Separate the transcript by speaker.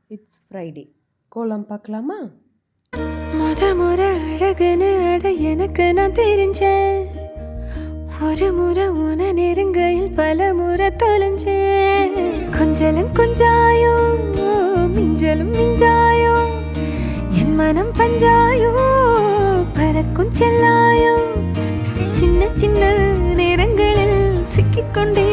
Speaker 1: It's Friday. கோலம் பார்க்கலாமா?
Speaker 2: முறை அழகுன்னு அட எனக்கு நான் தெரிஞ்சேன். ஒரு முறை உன நெருங்கையில் பல முறை தொலைஞ்சேன். கொஞ்சலும் கொஞ்சாயோ மிஞ்சலும் மிஞ்சாயோ என் மனம் பஞ்சாயோ பறக்கும் செல்லாயோ சின்ன சின்ன நேரங்களில் சிக்கிக்கொண்டே